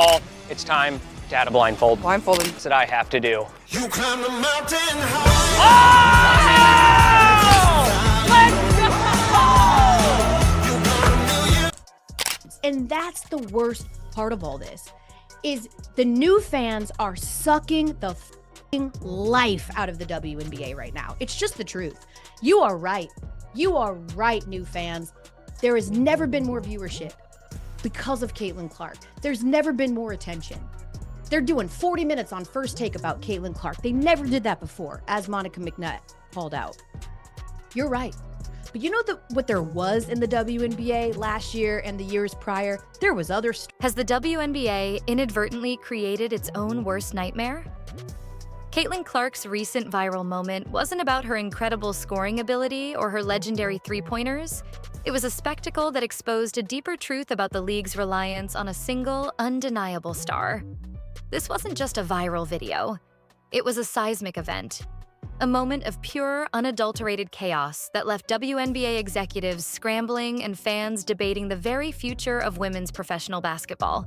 Oh, it's time to add a blindfold. Blindfolding. That's what I have to do. You climb the mountain high. And that's the worst part of all this, is the new fans are sucking the life out of the WNBA right now. It's just the truth. You are right. You are right, new fans. There has never been more viewership because of Caitlin Clark. There's never been more attention. They're doing 40 minutes on First Take about Caitlin Clark. They never did that before, as Monica McNutt called out. You're right. But you know what there was in the WNBA last year and the years prior? There was other stuff. Has the WNBA inadvertently created its own worst nightmare? Caitlin Clark's recent viral moment wasn't about her incredible scoring ability or her legendary three-pointers. It was a spectacle that exposed a deeper truth about the league's reliance on a single, undeniable star. This wasn't just a viral video. It was a seismic event. A moment of pure, unadulterated chaos that left WNBA executives scrambling and fans debating the very future of women's professional basketball.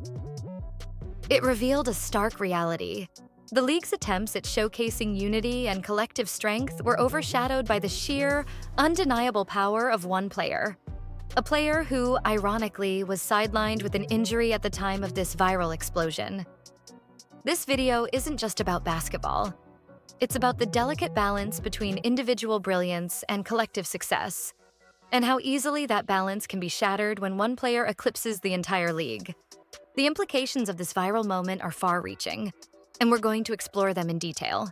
It revealed a stark reality. The league's attempts at showcasing unity and collective strength were overshadowed by the sheer, undeniable power of one player. A player who, ironically, was sidelined with an injury at the time of this viral explosion. This video isn't just about basketball. It's about the delicate balance between individual brilliance and collective success, and how easily that balance can be shattered when one player eclipses the entire league. The implications of this viral moment are far-reaching, and we're going to explore them in detail.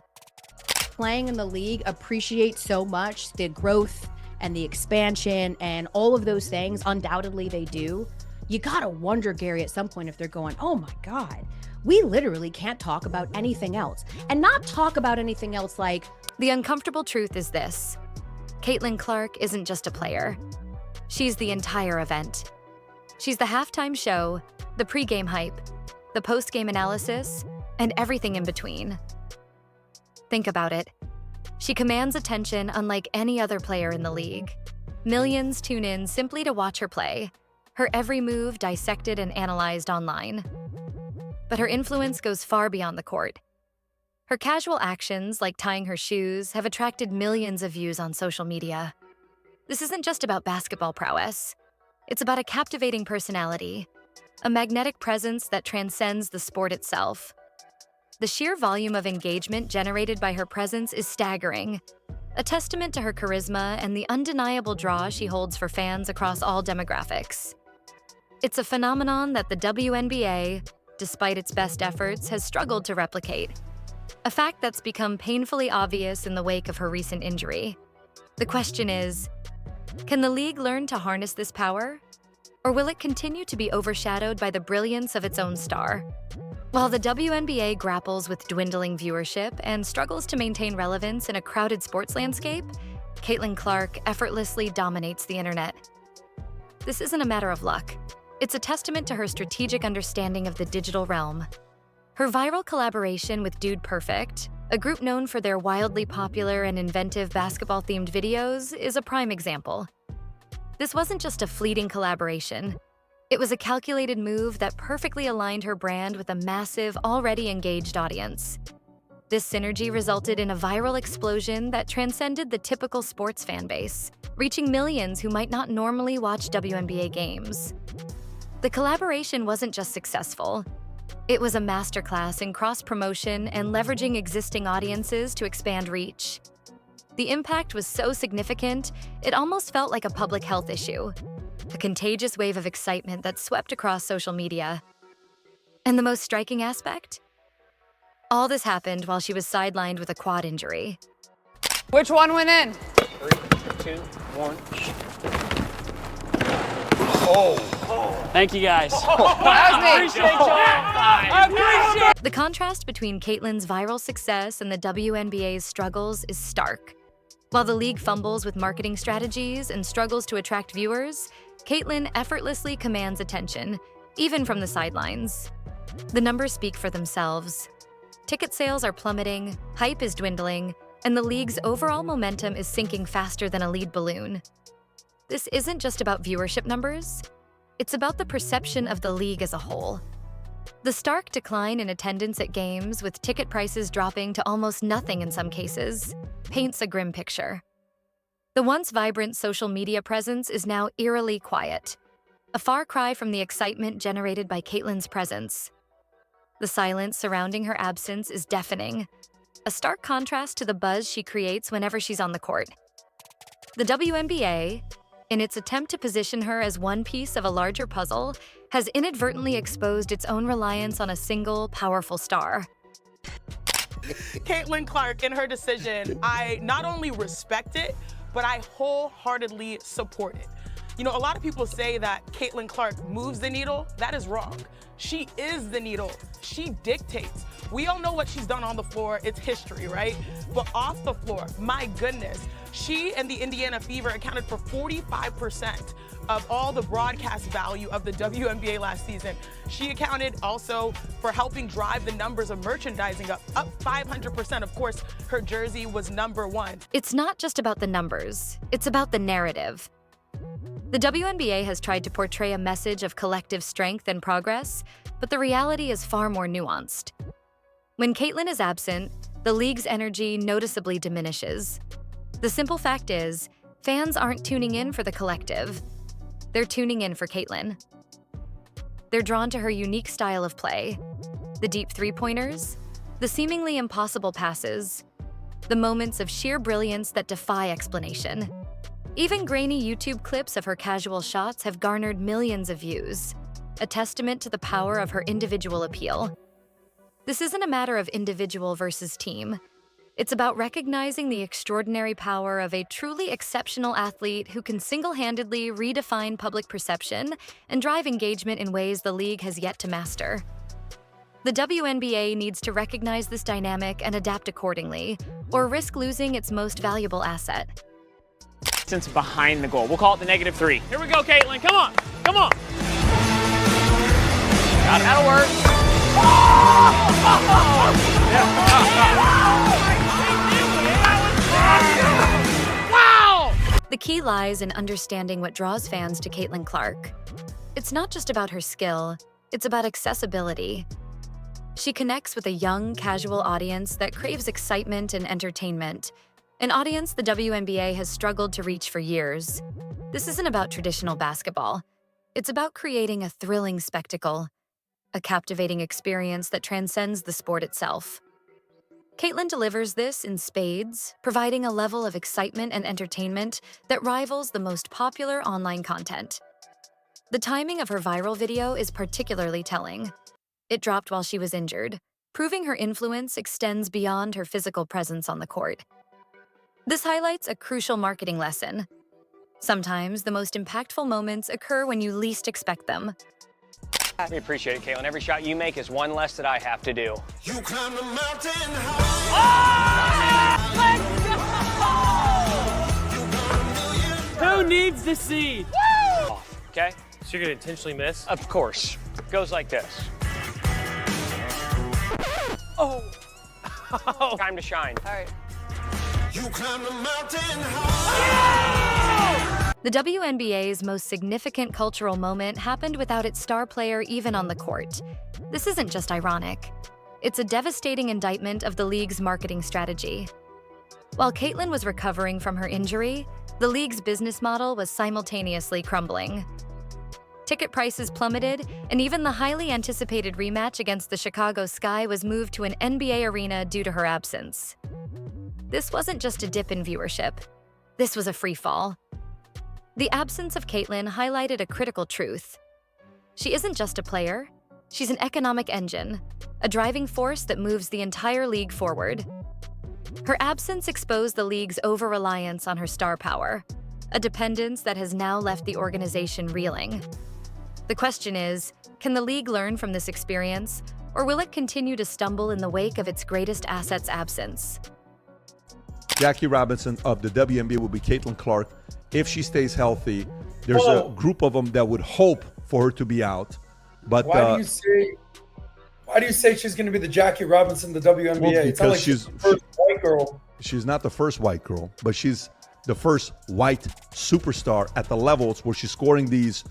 Playing in the league appreciate so much the growth and the expansion and all of those things. Undoubtedly they do. You gotta wonder, Gary, at some point if they're going, oh my God, we literally can't talk about anything else. And not talk about anything else like... The uncomfortable truth is this. Caitlin Clark isn't just a player. She's the entire event. She's the halftime show, the pregame hype, the postgame analysis, and everything in between. Think about it. She commands attention unlike any other player in the league. Millions tune in simply to watch her play, her every move dissected and analyzed online. But her influence goes far beyond the court. Her casual actions, like tying her shoes, have attracted millions of views on social media. This isn't just about basketball prowess. It's about a captivating personality, a magnetic presence that transcends the sport itself. The sheer volume of engagement generated by her presence is staggering, a testament to her charisma and the undeniable draw she holds for fans across all demographics. It's a phenomenon that the WNBA, despite its best efforts, has struggled to replicate. A fact that's become painfully obvious in the wake of her recent injury. The question is, can the league learn to harness this power? Or will it continue to be overshadowed by the brilliance of its own star? While the WNBA grapples with dwindling viewership and struggles to maintain relevance in a crowded sports landscape, Caitlin Clark effortlessly dominates the internet. This isn't a matter of luck. It's a testament to her strategic understanding of the digital realm. Her viral collaboration with Dude Perfect, a group known for their wildly popular and inventive basketball-themed videos, is a prime example. This wasn't just a fleeting collaboration. It was a calculated move that perfectly aligned her brand with a massive, already engaged audience. This synergy resulted in a viral explosion that transcended the typical sports fan base, reaching millions who might not normally watch WNBA games. The collaboration wasn't just successful. It was a masterclass in cross-promotion and leveraging existing audiences to expand reach. The impact was so significant, it almost felt like a public health issue, a contagious wave of excitement that swept across social media. And the most striking aspect? All this happened while she was sidelined with a quad injury. Which one went in? 3, 2, 1. Thank you guys. The contrast between Caitlin's viral success and the WNBA's struggles is stark. While the league fumbles with marketing strategies and struggles to attract viewers, Caitlin effortlessly commands attention, even from the sidelines. The numbers speak for themselves. Ticket sales are plummeting, hype is dwindling, and the league's overall momentum is sinking faster than a lead balloon. This isn't just about viewership numbers. It's about the perception of the league as a whole. The stark decline in attendance at games, with ticket prices dropping to almost nothing in some cases, paints a grim picture. The once vibrant social media presence is now eerily quiet, a far cry from the excitement generated by Caitlyn's presence. The silence surrounding her absence is deafening, a stark contrast to the buzz she creates whenever she's on the court. The WNBA, in its attempt to position her as one piece of a larger puzzle, has inadvertently exposed its own reliance on a single, powerful star. Caitlin Clark, in her decision, I not only respect it, but I wholeheartedly support it. You know, a lot of people say that Caitlin Clark moves the needle. That is wrong. She is the needle. She dictates. We all know what she's done on the floor. It's history, right? But off the floor, my goodness, she and the Indiana Fever accounted for 45% of all the broadcast value of the WNBA last season. She accounted also for helping drive the numbers of merchandising up 500%. Of course, her jersey was #1. It's not just about the numbers, it's about the narrative. The WNBA has tried to portray a message of collective strength and progress, but the reality is far more nuanced. When Caitlyn is absent, the league's energy noticeably diminishes. The simple fact is, fans aren't tuning in for the collective. They're tuning in for Caitlyn. They're drawn to her unique style of play, the deep three-pointers, the seemingly impossible passes, the moments of sheer brilliance that defy explanation. Even grainy YouTube clips of her casual shots have garnered millions of views, a testament to the power of her individual appeal. This isn't a matter of individual versus team. It's about recognizing the extraordinary power of a truly exceptional athlete who can single-handedly redefine public perception and drive engagement in ways the league has yet to master. The WNBA needs to recognize this dynamic and adapt accordingly, or risk losing its most valuable asset. Since behind the goal. We'll call it the -3. Here we go, Caitlyn. Come on. Come on. That'll work. Wow! The key lies in understanding what draws fans to Caitlin Clark. It's not just about her skill, it's about accessibility. She connects with a young, casual audience that craves excitement and entertainment, an audience the WNBA has struggled to reach for years. This isn't about traditional basketball. It's about creating a thrilling spectacle, a captivating experience that transcends the sport itself. Caitlyn delivers this in spades, providing a level of excitement and entertainment that rivals the most popular online content. The timing of her viral video is particularly telling. It dropped while she was injured, proving her influence extends beyond her physical presence on the court. This highlights a crucial marketing lesson. Sometimes the most impactful moments occur when you least expect them. We appreciate it, Caitlyn. Every shot you make is one less that I have to do. You climb the mountain high. Who needs to see? Okay? So you're gonna intentionally miss? Of course. It goes like this. Oh. Time to shine. All right. You climb the mountain high. The WNBA's most significant cultural moment happened without its star player even on the court. This isn't just ironic. It's a devastating indictment of the league's marketing strategy. While Caitlyn was recovering from her injury, the league's business model was simultaneously crumbling. Ticket prices plummeted, and even the highly anticipated rematch against the Chicago Sky was moved to an NBA arena due to her absence. This wasn't just a dip in viewership. This was a free fall. The absence of Caitlyn highlighted a critical truth. She isn't just a player, she's an economic engine, a driving force that moves the entire league forward. Her absence exposed the league's over-reliance on her star power, a dependence that has now left the organization reeling. The question is, can the league learn from this experience, or will it continue to stumble in the wake of its greatest asset's absence? Jackie Robinson of the WNBA will be Caitlin Clark. If she stays healthy, there's a group of them that would hope for her to be out. But why do you say she's going to be the Jackie Robinson of the WNBA? Well, it's not like she's the first white girl. She's not the first white girl, but she's the first white superstar at the levels where she's scoring these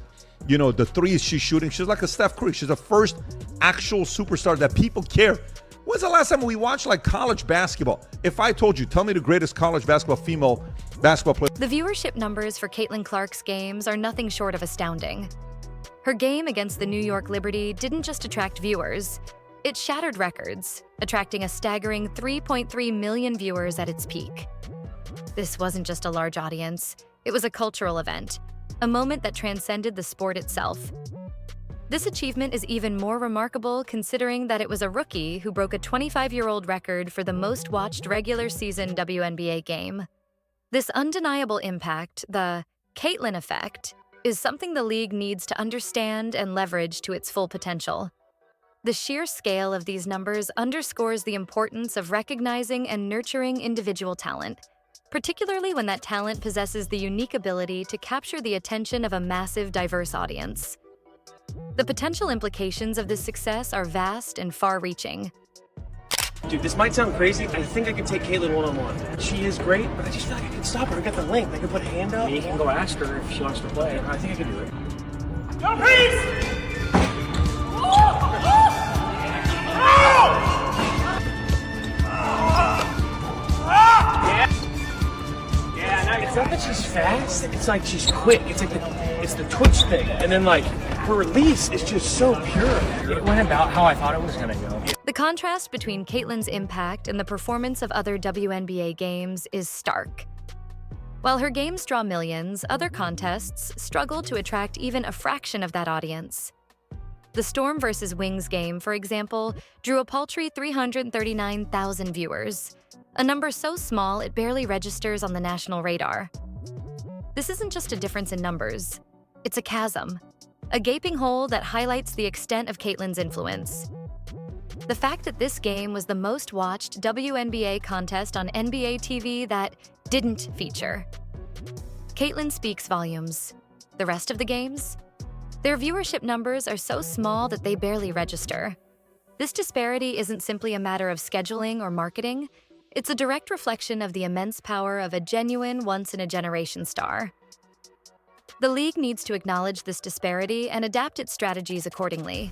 the threes she's shooting. She's like a Steph Curry. She's the first actual superstar that people care. When's the last time we watched like college basketball? If I told you, tell me the greatest college basketball female basketball player. The viewership numbers for Caitlin Clark's games are nothing short of astounding. Her game against the New York Liberty didn't just attract viewers, it shattered records, attracting a staggering 3.3 million viewers at its peak. This wasn't just a large audience, it was a cultural event, a moment that transcended the sport itself. This achievement is even more remarkable considering that it was a rookie who broke a 25-year-old record for the most watched regular season WNBA game. This undeniable impact, the Caitlin effect, is something the league needs to understand and leverage to its full potential. The sheer scale of these numbers underscores the importance of recognizing and nurturing individual talent, particularly when that talent possesses the unique ability to capture the attention of a massive, diverse audience. The potential implications of this success are vast and far-reaching. Dude, this might sound crazy. I think I could take Caitlin one-on-one. She is great, but I just feel like I can stop her. I got the length. I can put a hand up. You can go ask her if she wants to play. I think I can do it. Go, please! It's not that she's fast, it's like she's quick. It's like it's the twitch thing. And then like her release is just so pure. It went about how I thought it was gonna go. The contrast between Caitlin's impact and the performance of other WNBA games is stark. While her games draw millions, other contests struggle to attract even a fraction of that audience. The Storm vs. Wings game, for example, drew a paltry 339,000 viewers, a number so small it barely registers on the national radar. This isn't just a difference in numbers, it's a chasm, a gaping hole that highlights the extent of Caitlin's influence. The fact that this game was the most watched WNBA contest on NBA TV that didn't feature. Caitlin speaks volumes. The rest of the games? Their viewership numbers are so small that they barely register. This disparity isn't simply a matter of scheduling or marketing, it's a direct reflection of the immense power of a genuine once-in-a-generation star. The league needs to acknowledge this disparity and adapt its strategies accordingly.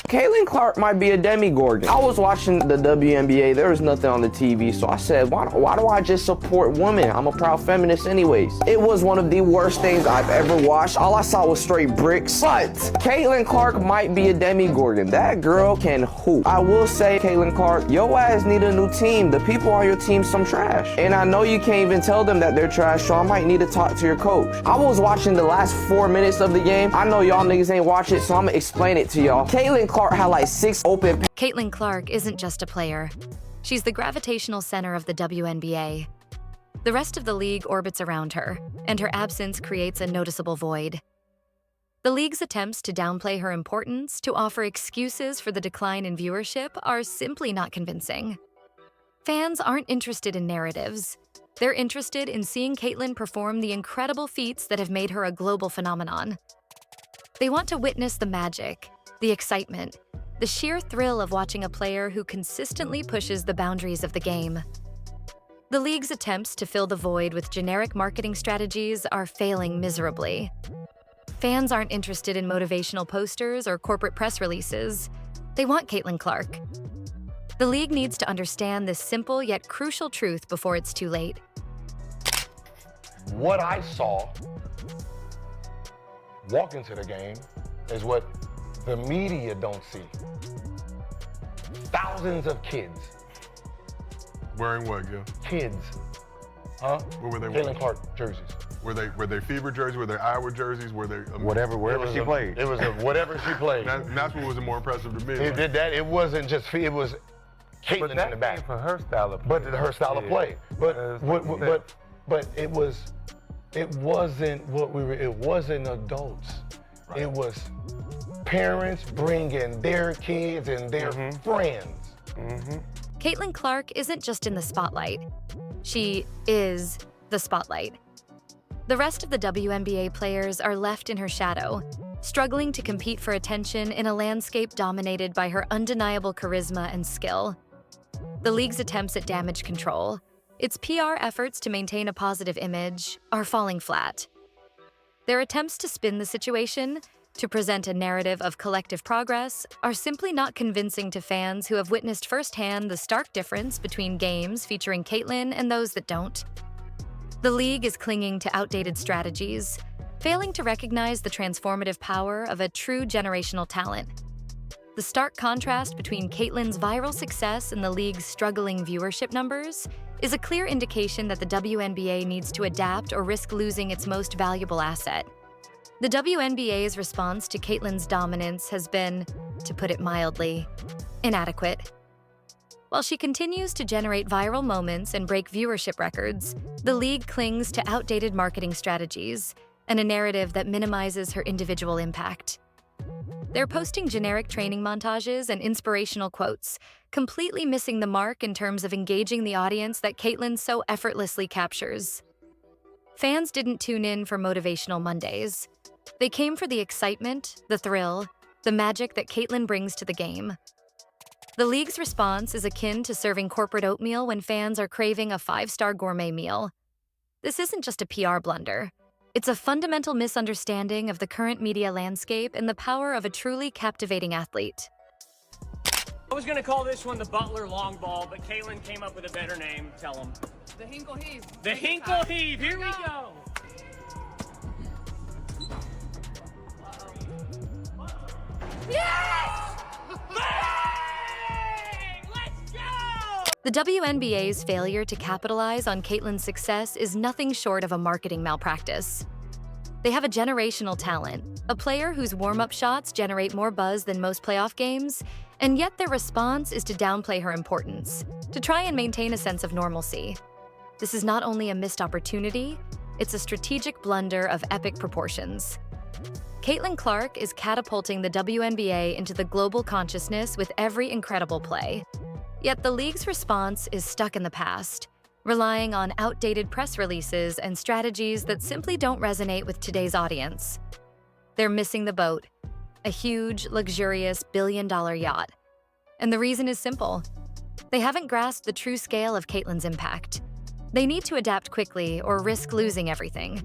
Caitlin Clark might be a demigorgon. I was watching the WNBA, there was nothing on the TV, so I said, why do I just support women? I'm a proud feminist anyways. It was one of the worst things I've ever watched. All I saw was straight bricks. But Caitlin Clark might be a demigorgon. That girl can hoop. I will say, Caitlin Clark, your ass need a new team. The people on your team some trash. And I know you can't even tell them that they're trash, so I might need to talk to your coach. I was watching the last 4 minutes of the game. I know y'all niggas ain't watch it, so I'm gonna explain it to y'all. Caitlin Clark had like 6 open. Caitlin Clark isn't just a player. She's the gravitational center of the WNBA. The rest of the league orbits around her, and her absence creates a noticeable void. The league's attempts to downplay her importance, to offer excuses for the decline in viewership, are simply not convincing. Fans aren't interested in narratives. They're interested in seeing Caitlin perform the incredible feats that have made her a global phenomenon. They want to witness the magic, the excitement, the sheer thrill of watching a player who consistently pushes the boundaries of the game. The league's attempts to fill the void with generic marketing strategies are failing miserably. Fans aren't interested in motivational posters or corporate press releases. They want Caitlin Clark. The league needs to understand this simple yet crucial truth before it's too late. What I saw walk into the game is what the media don't see. Thousands of kids. Wearing what, Gil? Kids. Huh? What were they Caitlin wearing? Clark jerseys. Were they Fever jerseys? Were they Iowa jerseys? Were they wherever she played? It was whatever she played. And that's what was more impressive to me. It did that. It wasn't just it was Caitlin in the back. For her style of play. But her style of play. But it wasn't what we were. It wasn't adults. Right. It was parents bringing their kids and their friends. Caitlin Clark isn't just in the spotlight. She is the spotlight. The rest of the WNBA players are left in her shadow, struggling to compete for attention in a landscape dominated by her undeniable charisma and skill. The league's attempts at damage control, its PR efforts to maintain a positive image, are falling flat. Their attempts to spin the situation, to present a narrative of collective progress, are simply not convincing to fans who have witnessed firsthand the stark difference between games featuring Caitlyn and those that don't. The league is clinging to outdated strategies, failing to recognize the transformative power of a true generational talent. The stark contrast between Caitlyn's viral success and the league's struggling viewership numbers is a clear indication that the WNBA needs to adapt or risk losing its most valuable asset. The WNBA's response to Caitlyn's dominance has been, to put it mildly, inadequate. While she continues to generate viral moments and break viewership records, the league clings to outdated marketing strategies and a narrative that minimizes her individual impact. They're posting generic training montages and inspirational quotes, completely missing the mark in terms of engaging the audience that Caitlyn so effortlessly captures. Fans didn't tune in for motivational Mondays. They came for the excitement, the thrill, the magic that Caitlyn brings to the game. The league's response is akin to serving corporate oatmeal when fans are craving a 5-star gourmet meal. This isn't just a PR blunder. It's a fundamental misunderstanding of the current media landscape and the power of a truly captivating athlete. I was gonna call this one the Butler long ball, but Caitlyn came up with a better name. Tell them. The Hinkle Heave. The Hinkle Heave. Here we go. Yes! Let's go! The WNBA's failure to capitalize on Caitlyn's success is nothing short of a marketing malpractice. They have a generational talent, a player whose warm-up shots generate more buzz than most playoff games, and yet their response is to downplay her importance, to try and maintain a sense of normalcy. This is not only a missed opportunity, it's a strategic blunder of epic proportions. Caitlyn Clark is catapulting the WNBA into the global consciousness with every incredible play. Yet the league's response is stuck in the past, relying on outdated press releases and strategies that simply don't resonate with today's audience. They're missing the boat, a huge, luxurious billion-dollar yacht. And the reason is simple. They haven't grasped the true scale of Caitlyn's impact. They need to adapt quickly or risk losing everything.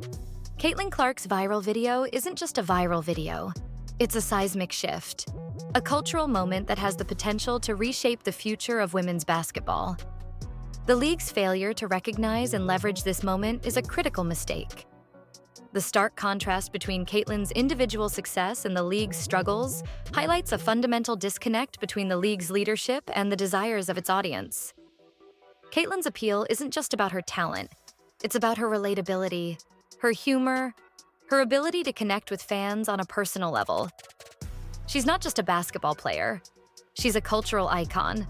Caitlyn Clark's viral video isn't just a viral video. It's a seismic shift, a cultural moment that has the potential to reshape the future of women's basketball. The league's failure to recognize and leverage this moment is a critical mistake. The stark contrast between Caitlyn's individual success and the league's struggles highlights a fundamental disconnect between the league's leadership and the desires of its audience. Caitlyn's appeal isn't just about her talent. It's about her relatability, her humor, her ability to connect with fans on a personal level. She's not just a basketball player. She's a cultural icon,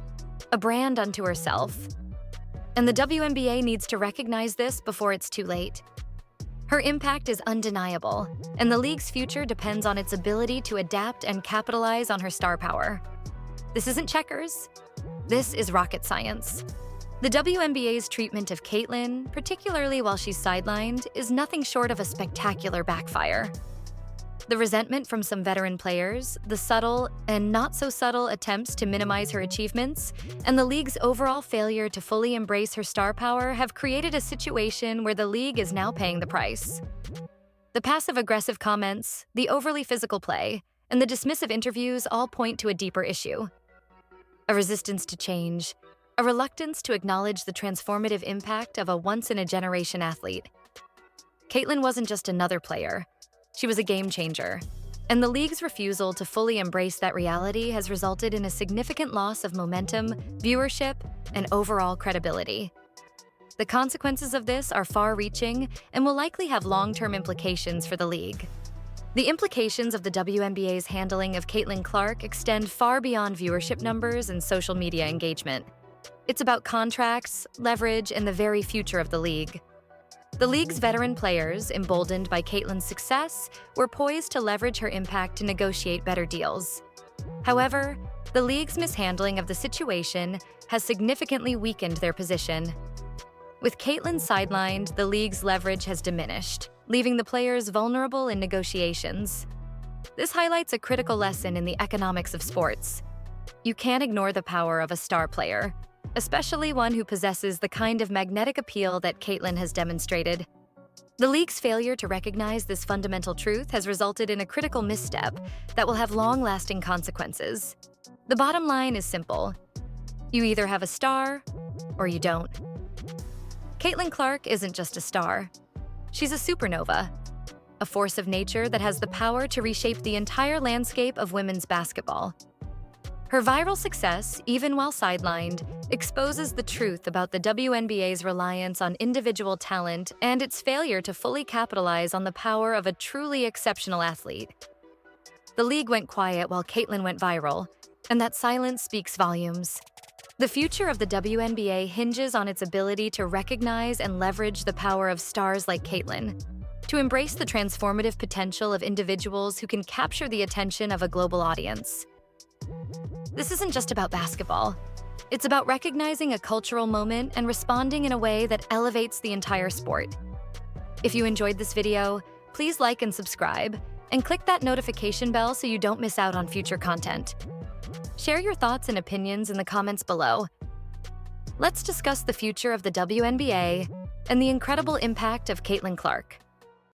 a brand unto herself. And the WNBA needs to recognize this before it's too late. Her impact is undeniable, and the league's future depends on its ability to adapt and capitalize on her star power. This isn't checkers. This is rocket science. The WNBA's treatment of Caitlyn, particularly while she's sidelined, is nothing short of a spectacular backfire. The resentment from some veteran players, the subtle and not so subtle attempts to minimize her achievements, and the league's overall failure to fully embrace her star power have created a situation where the league is now paying the price. The passive-aggressive comments, the overly physical play, and the dismissive interviews all point to a deeper issue. A resistance to change, a reluctance to acknowledge the transformative impact of a once-in-a-generation athlete. Caitlyn wasn't just another player. She was a game changer, and the league's refusal to fully embrace that reality has resulted in a significant loss of momentum, viewership, and overall credibility. The consequences of this are far-reaching and will likely have long-term implications for the league. The implications of the WNBA's handling of Caitlyn Clark extend far beyond viewership numbers and social media engagement. It's about contracts, leverage, and the very future of the league. The league's veteran players, emboldened by Caitlyn's success, were poised to leverage her impact to negotiate better deals. However, the league's mishandling of the situation has significantly weakened their position. With Caitlyn sidelined, the league's leverage has diminished, leaving the players vulnerable in negotiations. This highlights a critical lesson in the economics of sports. You can't ignore the power of a star player, especially one who possesses the kind of magnetic appeal that Caitlyn has demonstrated. The league's failure to recognize this fundamental truth has resulted in a critical misstep that will have long-lasting consequences. The bottom line is simple. You either have a star or you don't. Caitlin Clark isn't just a star. She's a supernova, a force of nature that has the power to reshape the entire landscape of women's basketball. Her viral success, even while sidelined, exposes the truth about the WNBA's reliance on individual talent and its failure to fully capitalize on the power of a truly exceptional athlete. The league went quiet while Caitlin went viral, and that silence speaks volumes. The future of the WNBA hinges on its ability to recognize and leverage the power of stars like Caitlin, to embrace the transformative potential of individuals who can capture the attention of a global audience. This isn't just about basketball. It's about recognizing a cultural moment and responding in a way that elevates the entire sport. If you enjoyed this video, please like and subscribe, and click that notification bell so you don't miss out on future content. Share your thoughts and opinions in the comments below. Let's discuss the future of the WNBA and the incredible impact of Caitlin Clark.